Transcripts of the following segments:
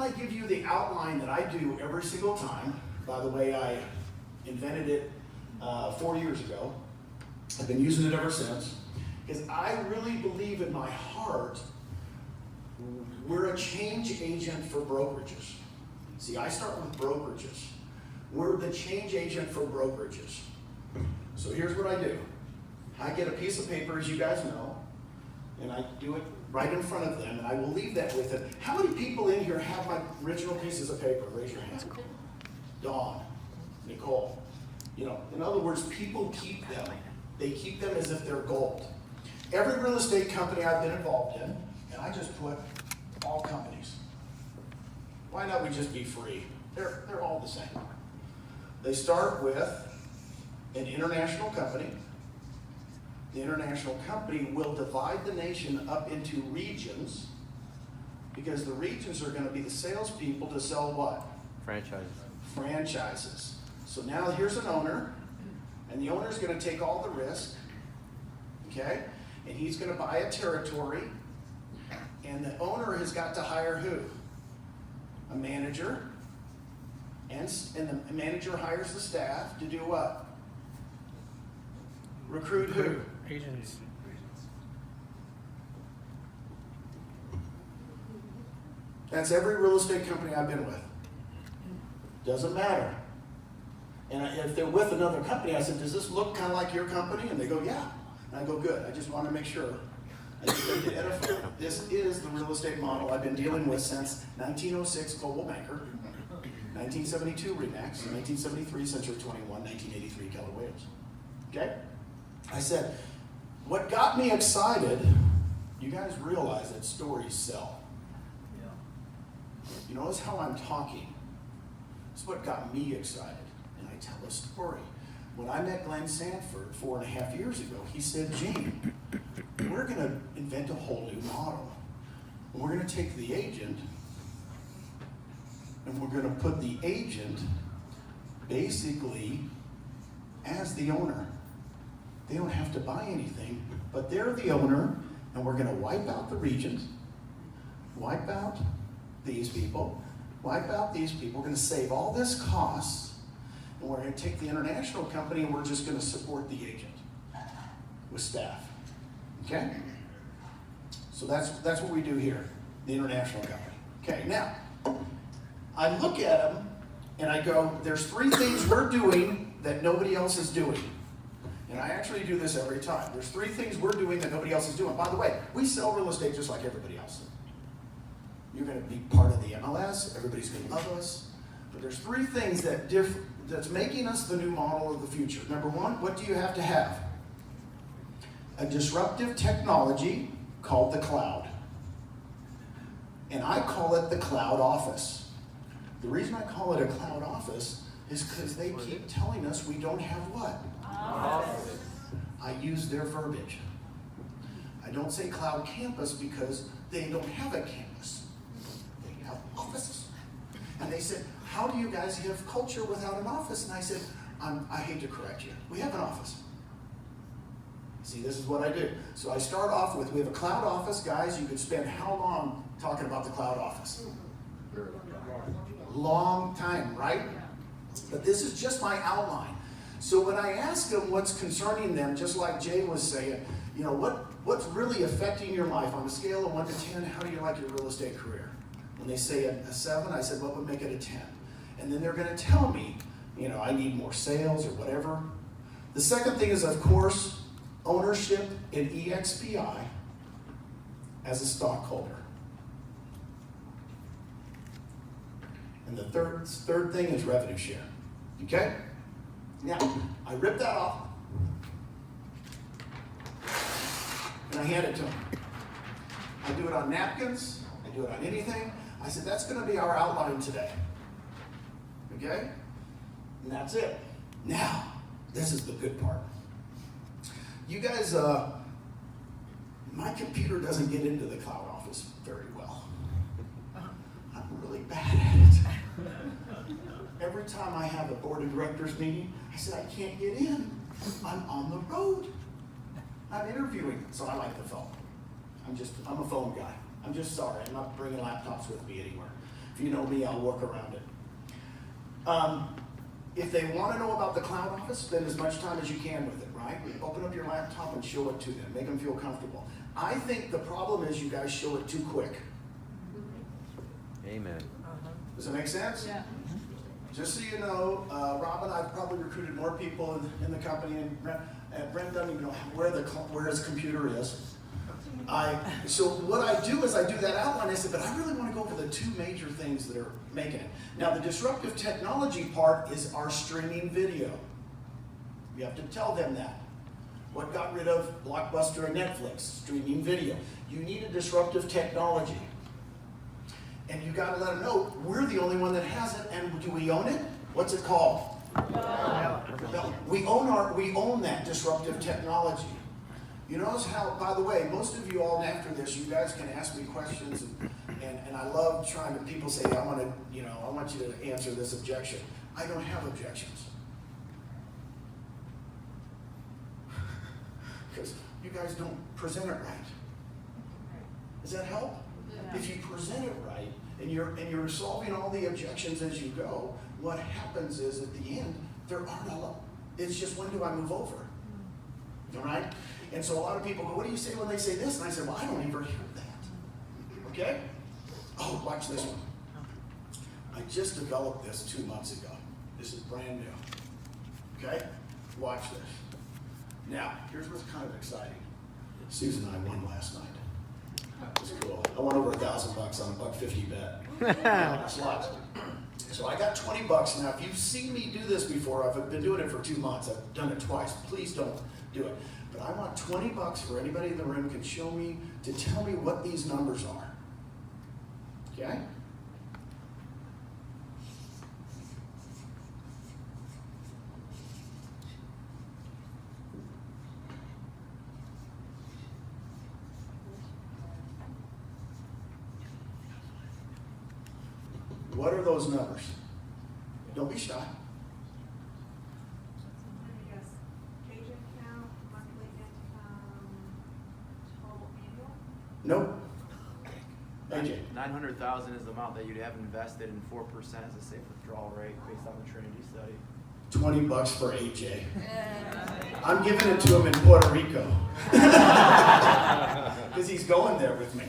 I give you the outline that I do every single time. By the way, I invented it 4 years ago. I've been using it ever since. Because I really believe in my heart, we're a change agent for brokerages. See, I start with brokerages. We're the change agent for brokerages. So here's what I do. I get a piece of paper, as you guys know, and I do it right in front of them, and I will leave that with them. How many people in here have my original pieces of paper? Raise your hand. Dawn, Nicole. You know, in other words, people keep them. They keep them as if they're gold. Every real estate company I've been involved in, and I just put all companies. Why not we just be free? They're all the same. They start with an international company. The international company will divide the nation up into regions, because the regions are going to be the salespeople to sell what? Franchises. Franchises. So now here's an owner, and the owner's going to take all the risk, okay? And he's going to buy a territory, and the owner has got to hire who? A manager, and the manager hires the staff to do what? Recruit who? Agents. That's every real estate company I've been with. Doesn't matter. And if they're with another company, I said, does this look kind of like your company? And they go, yeah. And I go, good. I just want to make sure. I just need to edify. This is the real estate model I've been dealing with since 1906, Global Banker, 1972, Remax, 1973, Century 21, 1983, Keller Williams. Okay? I said, what got me excited, you guys realize that stories sell. You notice how I'm talking. It's what got me excited. And I tell a story. When I met Glenn Sanford 4.5 years ago, he said, Gene, we're going to invent a whole new model. And we're going to take the agent, and we're going to put the agent basically as the owner. They don't have to buy anything, but they're the owner, and we're going to wipe out the regions, wipe out these people, wipe out these people. We're going to save all this costs, and we're going to take the international company, and we're just going to support the agent with staff. Okay? So that's what we do here, the international company. Okay, now, I look at them, and I go, there's 3 things we're doing that nobody else is doing. And I actually do this every time. There's 3 things we're doing that nobody else is doing. By the way, we sell real estate just like everybody else. You're going to be part of the MLS. Everybody's going to love us. But there's 3 things that's making us the new model of the future. Number 1, what do you have to have? A disruptive technology called the cloud. And I call it the cloud office. The reason I call it a cloud office is because they keep telling us we don't have what? Office. I use their verbiage. I don't say cloud campus because they don't have a campus. They have offices. And they said, how do you guys have culture without an office? And I said, I hate to correct you. We have an office. See, this is what I do. So I start off with, we have a cloud office. Guys, you could spend how long talking about the cloud office? Long time, right? But this is just my outline. So when I ask them what's concerning them, just like Jay was saying, you know, what's really affecting your life on a scale of 1 to 10, how do you like your real estate career? When they say a 7, I said, what would make it a 10? And then they're going to tell me, you know, I need more sales or whatever. The second thing is, of course, ownership in EXPI as a stockholder. And the third thing is revenue share. Okay? Now, I rip that off, and I hand it to them. I do it on napkins, I do it on anything. I said, that's going to be our outline today. Okay? And that's it. Now, this is the good part. You guys, my computer doesn't get into the cloud office very well. I'm really bad at it. Every time I have a board of directors meeting, I said, I can't get in. I'm on the road. I'm interviewing, so I like the phone. I'm a phone guy. I'm just sorry, I'm not bringing laptops with me anywhere. If you know me, I'll work around it. If they want to know about the cloud office, spend as much time as you can with it, right? Open up your laptop and show it to them. Make them feel comfortable. I think the problem is you guys show it too quick. Amen. Does that make sense? Yeah. Just so you know, Robin, I've probably recruited more people in the company, and Brent doesn't even know where his computer is. So what I do is I do that outline. I said, but I really want to go over the two major things that are making it. Now, the disruptive technology part is our streaming video. You have to tell them that. What got rid of Blockbuster and Netflix? Streaming video. You need a disruptive technology. And you got to let them know we're the only one that has it. And do we own it? What's it called? No. We own that disruptive technology. You notice how, by the way, most of you all after this, you guys can ask me questions, and I love trying to, people say, I want you to answer this objection. I don't have objections. Because you guys don't present it right. Does that help? Yeah. If you present it right, and you're solving all the objections as you go, what happens is at the end, there aren't a lot. It's just, when do I move over? All right? And so a lot of people go, what do you say when they say this? And I say, well, I don't ever hear that. Okay? Oh, watch this one. I just developed this 2 months ago. This is brand new. Okay? Watch this. Now, here's what's kind of exciting. Susan and I won last night. That was cool. I won over $1,000 on a $1.50 bet. Slots. So I got $20 now. If you've seen me do this before, I've been doing it for 2 months. I've done it twice. Please don't do it. But I want $20 for anybody in the room can show me, to tell me what these numbers are. Okay? What are those numbers? Don't be shy. Nope. AJ. 900,000 is the amount that you'd have invested, in 4% as a safe withdrawal rate based on the Trinity study. $20 for AJ. I'm giving it to him in Puerto Rico because he's going there with me.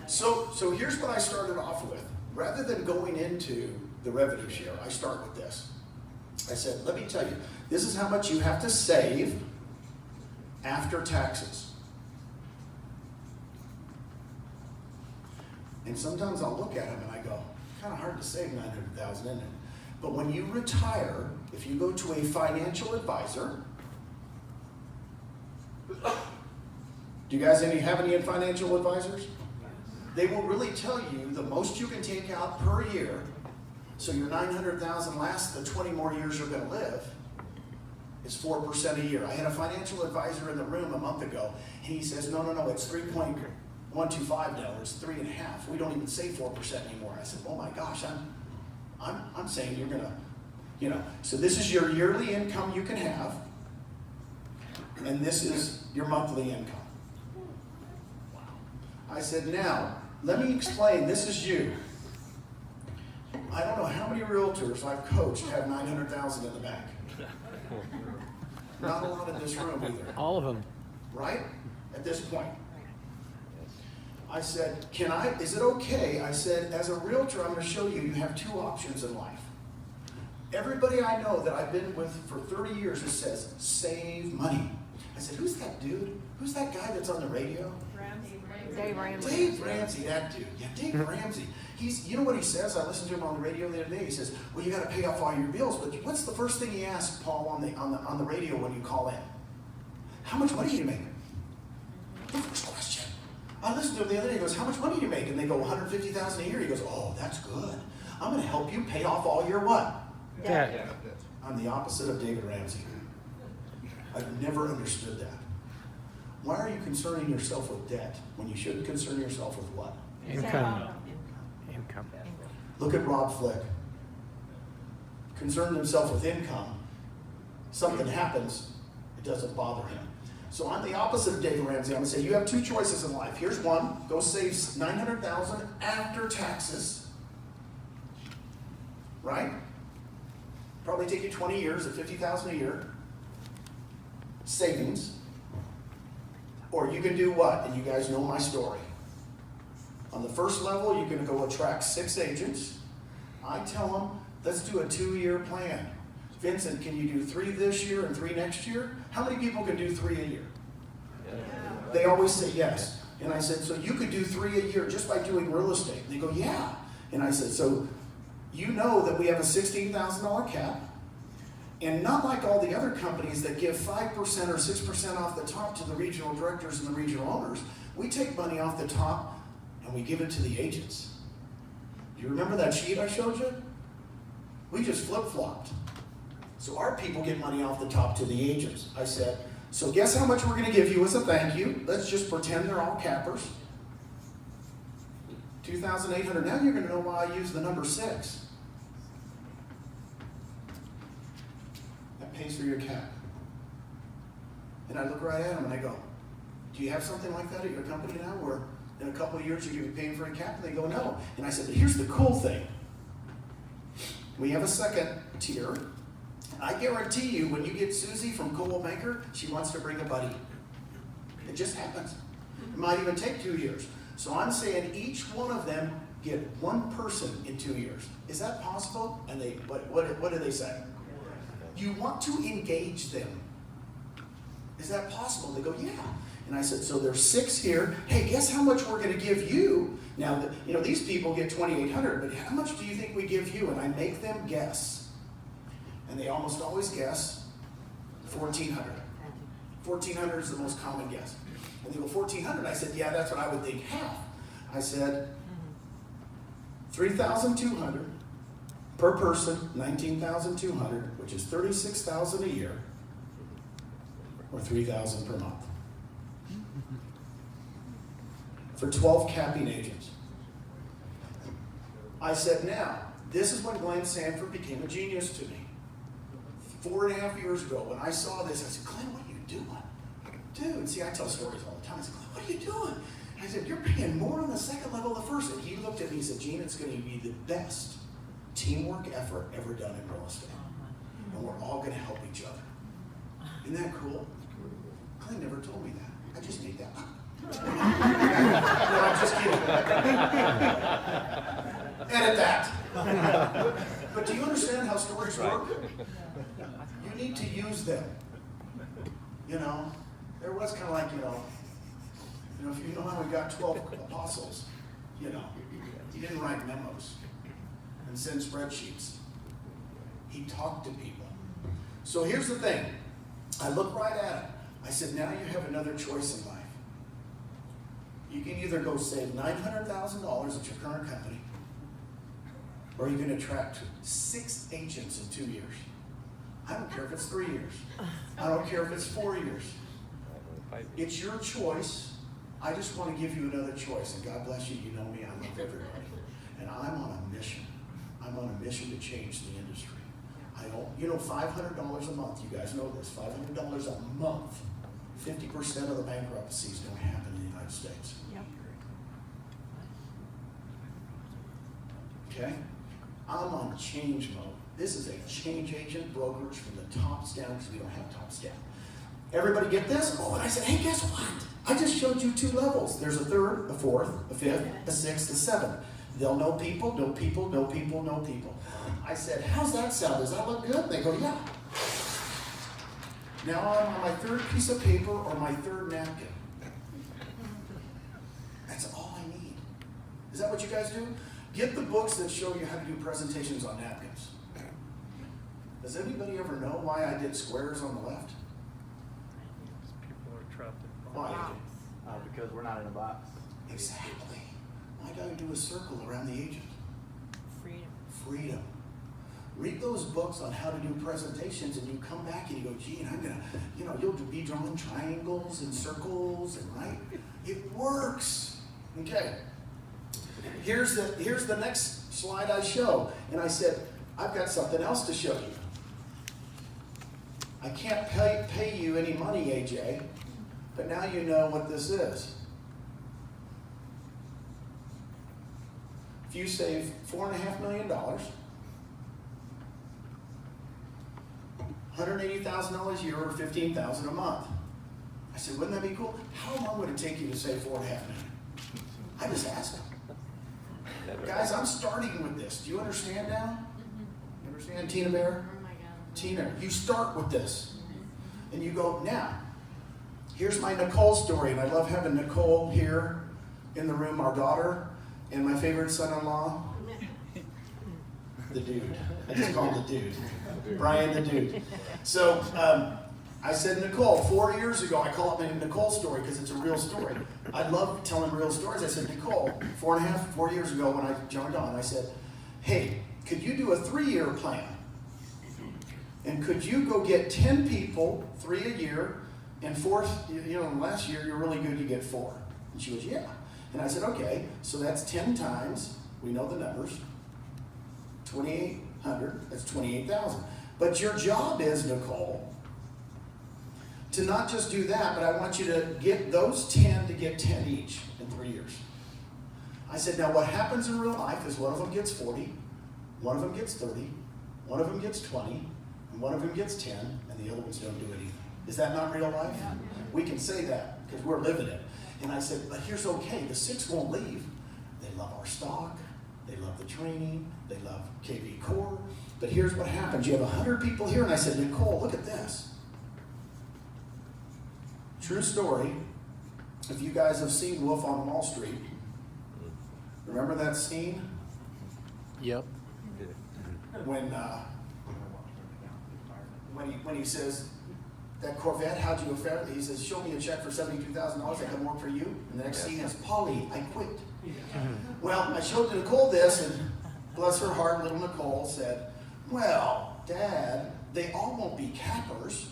So here's what I started off with. Rather than going into the revenue share, I start with this. I said, let me tell you, this is how much you have to save after taxes. And sometimes I'll look at them and I go, kind of hard to save $900,000, isn't it? But when you retire, if you go to a financial advisor, do you guys have any financial advisors? They will really tell you the most you can take out per year, so your $900,000 lasts the 20 more years you're going to live, is 4% a year. I had a financial advisor in the room a month ago, and he says, no, it's 3.125 now, it's 3.5. We don't even say 4% anymore. I said, oh my gosh, I'm saying you're gonna, so this is your yearly income you can have, and this is your monthly income. I said, now, let me explain, this is you. I don't know how many realtors I've coached have $900,000 in the bank. Not a lot in this room either. All of them. Right? At this point. I said, is it okay? I said, as a realtor, I'm going to show you, you have two options in life. Everybody I know that I've been with for 30 years that says, save money. I said, who's that dude? Who's that guy that's on the radio? Dave Ramsey. Dave Ramsey, that dude. Yeah, Dave Ramsey. You know what he says? I listened to him on the radio the other day. He says, well, you got to pay off all your bills. But what's the first thing he asks, Paul, on the radio when you call in? How much money do you make? The first question. I listened to him the other day. He goes, how much money do you make? And they go, $150,000 a year. He goes, oh, that's good. I'm going to help you pay off all your what? Yeah. I'm the opposite of David Ramsey. I've never understood that. Why are you concerning yourself with debt when you should concern yourself with what? Income. Look at Rob Flick. Concerned himself with income. Something happens, it doesn't bother him. So I'm the opposite of David Ramsey. I'm going to say you have two choices in life. Here's one. Go save $900,000 after taxes. right? Probably take you 20 years at $50,000 a year. Savings. Or you can do what? And you guys know my story. On the first level, you're going to go attract 6 agents. I tell them, let's do a 2-year plan. Vincent, can you do 3 this year and 3 next year? How many people can do 3 a year? Yeah. They always say yes. And I said, so you could do 3 a year just by doing real estate. And they go, yeah. And I said, so you know that we have a $16,000 cap. And not like all the other companies that give 5% or 6% off the top to the regional directors and the regional owners, we take money off the top and we give it to the agents. Do you remember that sheet I showed you? We just flip-flopped. So our people get money off the top to the agents. I said, so guess how much we're going to give you as a thank you? Let's just pretend they're all cappers. $2,800. Now you're going to know why I use the number 6. That pays for your cap. And I look right at them and I go, do you have something like that at your company now where in a couple of years you're going to be paying for a cap? And they go, no. And I said, but here's the cool thing. We have a second tier. I guarantee you, when you get Susie from Coldwell Banker, she wants to bring a buddy. It just happens. It might even take 2 years. So I'm saying each one of them get 1 person in 2 years. Is that possible? And they, what do they say? You want to engage them. Is that possible? They go, yeah. And I said, so there's 6 here. Hey, guess how much we're going to give you? Now, these people get $2,800, but how much do you think we give you? And I make them guess. And they almost always guess $1,400. $1,400 is the most common guess. And they go, $1,400. I said, yeah, that's what I would think half. I said, $3,200 per person, $19,200, which is $36,000 a year, or $3,000 per month. For 12 capping agents. I said, now, this is when Glenn Sanford became a genius to me. 4.5 years ago, when I saw this, I said, Glenn, what are you doing? Dude, see, I tell stories all the time. I said, Glenn, what are you doing? I said, you're paying more on the second level than the first. And he looked at me and said, Gene, it's going to be the best teamwork effort ever done in real estate. And we're all going to help each other. Isn't that cool? Glenn never told me that. I just made that up. No, I'm just kidding. Edit that. But do you understand how stories work? You need to use them. There was kind of like, if you know how we got 12 apostles, he didn't write memos and send spreadsheets. He talked to people. So here's the thing. I looked right at him. I said, now you have another choice in life. You can either go save $900,000 at your current company, or you can attract 6 agents in 2 years. I don't care if it's 3 years. I don't care if it's 4 years. It's your choice. I just want to give you another choice. And God bless you. You know me. I love everybody. And I'm on a mission. I'm on a mission to change the industry. $500 a month. You guys know this. $500 a month. 50% of the bankruptcies don't happen in the United States. Yep. Okay? I'm on change mode. This is a change agent brokerage from the tops down, because we don't have tops down. Everybody get this? Oh, and I said, hey, guess what? I just showed you 2 levels. There's a 3rd, a 4th, a 5th, a 6th, a 7th. They'll know people, know people, know people, know people. I said, how's that sound? Does that look good? They go, yeah. Now I'm on my 3rd piece of paper or my 3rd napkin. That's all I need. Is that what you guys do? Get the books that show you how to do presentations on napkins. Does anybody ever know why I did squares on the left? People are trapped in Why? Because we're not in a box. Exactly. Why don't you do a circle around the agent? Freedom. Freedom. Read those books on how to do presentations, and you come back and you go, gee, I'm gonna, you'll be drawing triangles and circles, and right? It works. Okay. Here's the next slide I show. And I said, I've got something else to show you. I can't pay you any money, AJ, but now you know what this is. If you save $4.5 million, $180,000 a year or $15,000 a month. I said, wouldn't that be cool? How long would it take you to save $4.5 million? I just asked them. Guys, I'm starting with this. Do you understand now? You understand, Tina Bear? Oh my God. Tina, you start with this. And you go, now, here's my Nicole story. And I love having Nicole here in the room, our daughter, and my favorite son-in-law, the dude. I just call him the dude. Brian the dude. So I said, Nicole, 4 years ago, I call it my Nicole story because it's a real story. I love telling real stories. I said, Nicole, 4 years ago when I joined on, I said, hey, could you do a 3-year plan? And could you go get 10 people, 3 a year, and last year you're really good, you get 4. And she goes, yeah. And I said, okay, so that's 10 times, we know the numbers, 2,800, that's 28,000. But your job is, Nicole, to not just do that, but I want you to get those 10 to get 10 each in 3 years. I said, now what happens in real life is one of them gets 40, one of them gets 30, one of them gets 20, and one of them gets 10, and the other ones don't do anything. Is that not real life? Yeah. We can say that because we're living it. And I said, but here's okay, the 6 won't leave. They love our stock, they love the training, they love KV Core, but here's what happens. You have 100 people here, and I said, Nicole, look at this. True story. If you guys have seen Wolf on Wall Street, remember that scene? Yep. When he says, that Corvette, how'd you affect it? He says, show me a check for $72,000, I can work for you. And the next scene is, Polly, I quit. Well, I showed Nicole this, and bless her heart, little Nicole said, well, Dad, they all won't be cappers.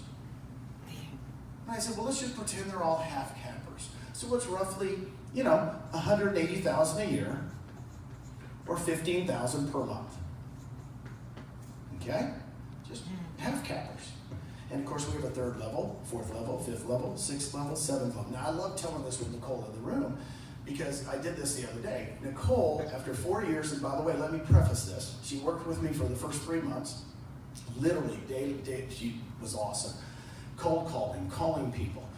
And I said, well, let's just pretend they're all half cappers. So it's roughly, $180,000 a year or $15,000 per month. Okay? Just half cappers. And of course, we have a 3rd level, 4th level, 5th level, 6th level, 7th level. Now, I love telling this with Nicole in the room because I did this the other day. Nicole, after 4 years, and by the way, let me preface this. She worked with me for the first 3 months. Literally, day to day, she was awesome. Cold calling people,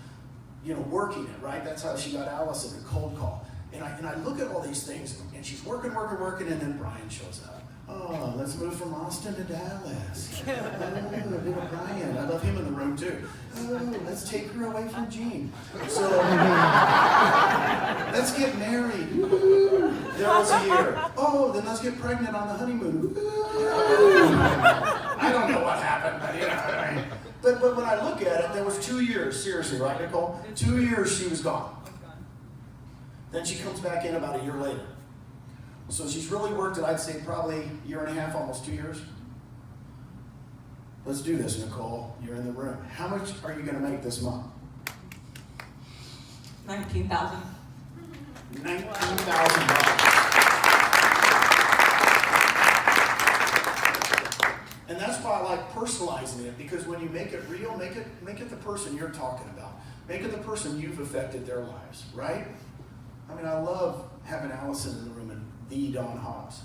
working it, right? That's how she got Allison, a cold call. And I look at all these things, and she's working, and then Brian shows up. Oh, let's move from Austin to Dallas. Oh, little Brian. I love him in the room, too. Oh, let's take her away from Gene. So, let's get married. Ooh, there was a year. Oh, then let's get pregnant on the honeymoon. Ooh. I don't know what happened, but But when I look at it, there was 2 years, seriously, right, Nicole? 2 years she was gone. Then she comes back in about a year later. So she's really worked it, I'd say probably a year and a half, almost 2 years. Let's do this, Nicole. You're in the room. How much are you going to make this month? $19,000. $19,000. And that's why I like personalizing it, because when you make it real, make it the person you're talking about. Make it the person you've affected their lives, right? I mean, I love having Allison in the room and the Don Hobbs.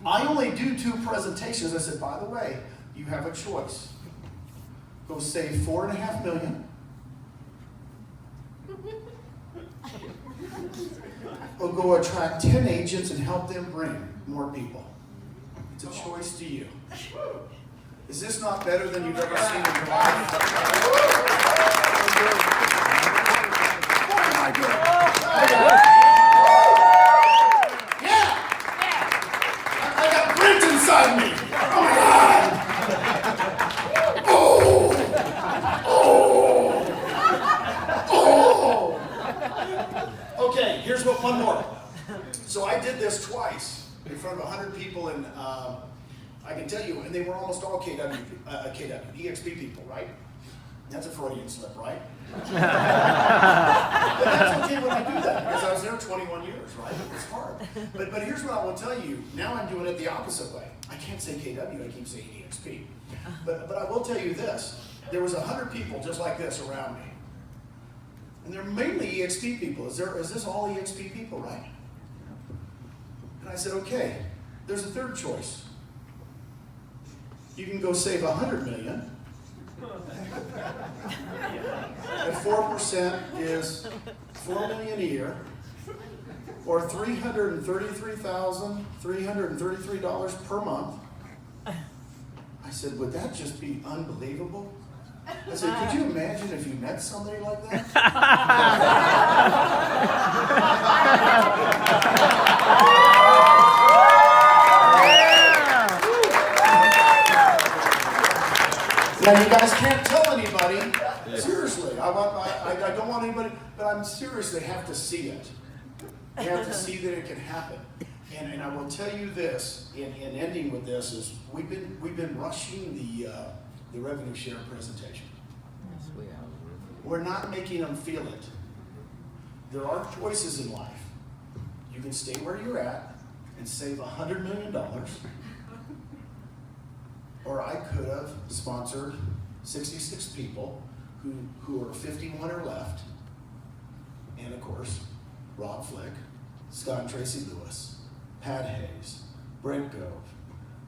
I only do 2 presentations. I said, by the way, you have a choice. Go save $4.5 million. Or go attract 10 agents and help them bring more people. It's a choice to you. Is this not better than you've ever seen in your life? Oh my God! Yeah! I got Brent inside me! Oh my God! Oh! Okay, here's one more. So I did this twice in front of 100 people, and I can tell you, and they were almost all EXP people, right? That's a Freudian slip, right? But that's okay when I do that, because I was there 21 years, right? It's hard. But here's what I will tell you. Now I'm doing it the opposite way. I can't say KW, I keep saying EXP. But I will tell you this. There was 100 people just like this around me. And they're mainly EXP people. Is this all EXP people, right? And I said, okay, there's a third choice. You can go save $100 million. At 4% is $4 million a year, or $333,333 per month. I said, would that just be unbelievable? I said, could you imagine if you met somebody like that? Now you guys can't tell anybody. Seriously, I don't want anybody, but I'm serious. They have to see it. They have to see that it can happen. And I will tell you this, in ending with this, is we've been rushing the revenue share presentation. Yes, we are. We're not making them feel it. There are choices in life. You can stay where you're at and save $100 million, or I could have sponsored 66 people who are 51 or left, and of course, Rob Flick, Scott and Tracy Lewis, Pat Hayes, Brent Gove,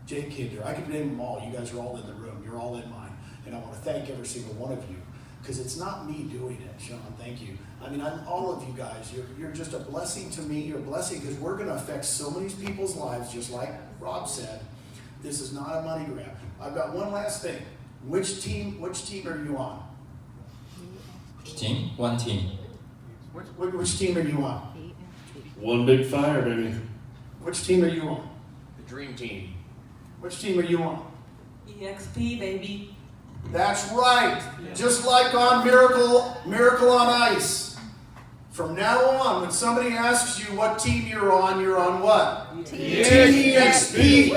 Jake Kinder. I could name them all. You guys are all in the room. You're all in mine. And I want to thank every single one of you, because it's not me doing it, Sean. Thank you. I mean, all of you guys, you're just a blessing to me. You're a blessing because we're going to affect so many people's lives, just like Rob said. This is not a money grab. I've got one last thing. Which team are you on? Which team? One team. Which team are you on? One big fire, baby. Which team are you on? The dream team. Which team are you on? EXP, baby. That's right. Just like on Miracle on Ice. From now on, when somebody asks you what team you're on what? Team EXP.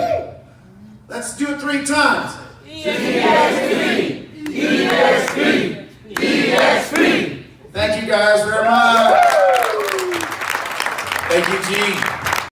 Let's do it 3 times. EXP! EXP! EXP! Thank you guys very much. Thank you, Gene.